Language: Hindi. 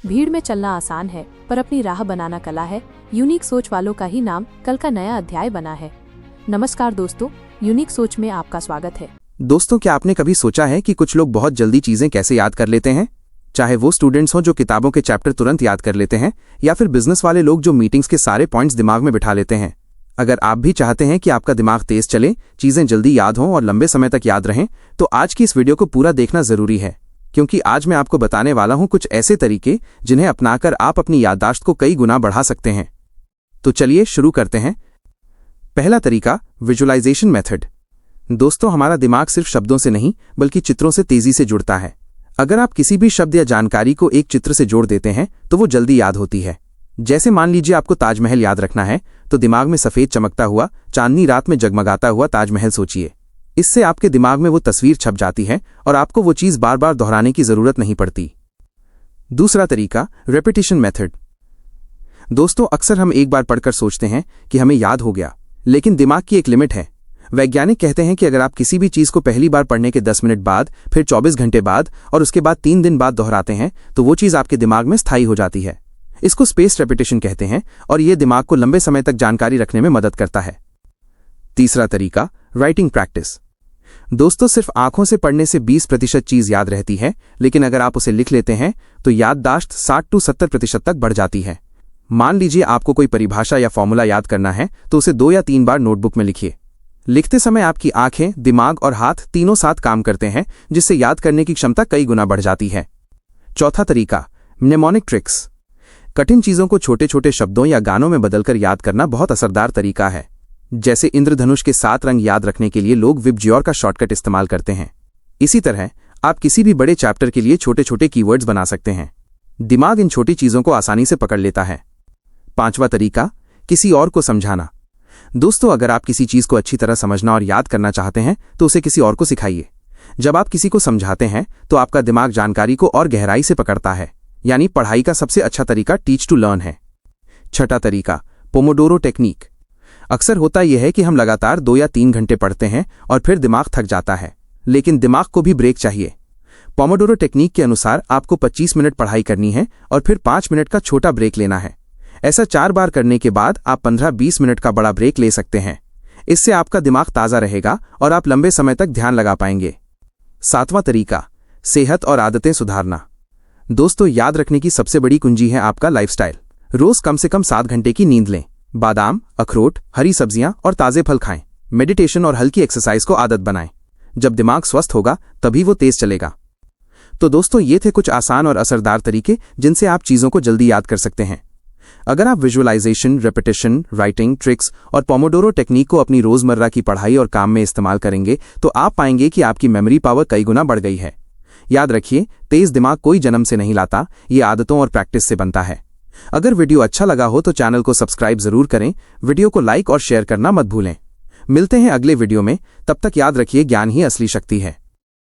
भीड़ में चलना आसान है, पर अपनी राह बनाना कला है। यूनिक सोच वालों का ही नाम कल का नया अध्याय बना है। नमस्कार दोस्तों, यूनिक सोच में आपका स्वागत है। दोस्तों, क्या आपने कभी सोचा है कि कुछ लोग बहुत जल्दी चीजें कैसे याद कर लेते हैं? चाहे वो स्टूडेंट्स हों जो किताबों के चैप्टर तुरंत याद कर लेते हैं, या फिर बिजनेस वाले लोग जो मीटिंग्स के सारे पॉइंट्स दिमाग में बिठा लेते हैं। अगर आप भी चाहते हैं कि आपका दिमाग तेज चले, चीजें जल्दी याद हों और लंबे समय तक याद रहें, तो आज की इस वीडियो को पूरा देखना जरूरी है, क्योंकि आज मैं आपको बताने वाला हूं कुछ ऐसे तरीके जिन्हें अपनाकर आप अपनी याददाश्त को कई गुना बढ़ा सकते हैं। तो चलिए शुरू करते हैं। पहला तरीका, विजुअलाइजेशन मेथड। दोस्तों, हमारा दिमाग सिर्फ शब्दों से नहीं बल्कि चित्रों से तेजी से जुड़ता है। अगर आप किसी भी शब्द या जानकारी को एक चित्र से जोड़ देते हैं तो वो जल्दी याद होती है। जैसे मान लीजिए आपको ताजमहल याद रखना है, तो दिमाग में सफेद चमकता हुआ, चांदनी रात में जगमगाता हुआ ताजमहल सोचिए। इससे आपके दिमाग में वो तस्वीर छप जाती है और आपको वो चीज बार बार दोहराने की जरूरत नहीं पड़ती। दूसरा तरीका, रेपिटिशन मेथड। दोस्तों, अक्सर हम एक बार पढ़कर सोचते हैं कि हमें याद हो गया, लेकिन दिमाग की एक लिमिट है। वैज्ञानिक कहते हैं कि अगर आप किसी भी चीज को पहली बार पढ़ने के 10 मिनट बाद, फिर 24 घंटे बाद और उसके बाद 3 दिन बाद दोहराते हैं, तो वो चीज आपके दिमाग में स्थायी हो जाती है। इसको स्पेस रेपिटेशन कहते हैं और ये दिमाग को लंबे समय तक जानकारी रखने में मदद करता है। तीसरा तरीका, राइटिंग प्रैक्टिस। दोस्तों, सिर्फ आंखों से पढ़ने से 20% चीज याद रहती है, लेकिन अगर आप उसे लिख लेते हैं तो याददाश्त 60 से 70% तक बढ़ जाती है। मान लीजिए आपको कोई परिभाषा या फॉर्मूला याद करना है, तो उसे 2 या 3 बार नोटबुक में लिखिए। लिखते समय आपकी आंखें, दिमाग और हाथ तीनों साथ काम करते हैं, जिससे याद करने की क्षमता कई गुना बढ़ जाती है। चौथा तरीका, म्नेमोनिक ट्रिक्स। कठिन चीजों को छोटे छोटे शब्दों या गानों में बदलकर याद करना बहुत असरदार तरीका है। जैसे इंद्रधनुष के 7 रंग याद रखने के लिए लोग विबज्योर का शॉर्टकट इस्तेमाल करते हैं। इसी तरह आप किसी भी बड़े चैप्टर के लिए छोटे छोटे कीवर्ड्स बना सकते हैं। दिमाग इन छोटी चीजों को आसानी से पकड़ लेता है। पांचवा तरीका, किसी और को समझाना। दोस्तों, अगर आप किसी चीज को अच्छी तरह समझना और याद करना चाहते हैं तो उसे किसी और को सिखाइए। जब आप किसी को समझाते हैं तो आपका दिमाग जानकारी को और गहराई से पकड़ता है। यानी पढ़ाई का सबसे अच्छा तरीका टीच टू लर्न है। छठा तरीका, पोमोडोरो टेक्निक। अक्सर होता यह है कि हम लगातार 2 या 3 घंटे पढ़ते हैं और फिर दिमाग थक जाता है, लेकिन दिमाग को भी ब्रेक चाहिए। पोमोडोरो टेक्निक के अनुसार आपको 25 मिनट पढ़ाई करनी है और फिर 5 मिनट का छोटा ब्रेक लेना है। ऐसा 4 बार करने के बाद आप 15-20 मिनट का बड़ा ब्रेक ले सकते हैं। इससे आपका दिमाग ताजा रहेगा और आप लंबे समय तक ध्यान लगा पाएंगे। सातवां तरीका, सेहत और आदतें सुधारना। दोस्तों, याद रखने की सबसे बड़ी कुंजी है आपका लाइफस्टाइल। रोज कम से कम 7 घंटे की नींद लें। बादाम, अखरोट, हरी सब्जियां और ताजे फल खाएं। मेडिटेशन और हल्की एक्सरसाइज को आदत बनाएं। जब दिमाग स्वस्थ होगा तभी वो तेज चलेगा। तो दोस्तों, ये थे कुछ आसान और असरदार तरीके जिनसे आप चीजों को जल्दी याद कर सकते हैं। अगर आप विजुअलाइजेशन, रेपिटेशन, राइटिंग ट्रिक्स और पोमोडोरो टेक्निक को अपनी रोजमर्रा की पढ़ाई और काम में इस्तेमाल करेंगे तो आप पाएंगे कि आपकी मेमोरी पावर कई गुना बढ़ गई है। याद रखिए, तेज दिमाग कोई जन्म से नहीं लाता, ये आदतों और प्रैक्टिस से बनता है। अगर वीडियो अच्छा लगा हो तो चैनल को सब्सक्राइब जरूर करें, वीडियो को लाइक और शेयर करना मत भूलें। मिलते हैं अगले वीडियो में, तब तक याद रखिए, ज्ञान ही असली शक्ति है।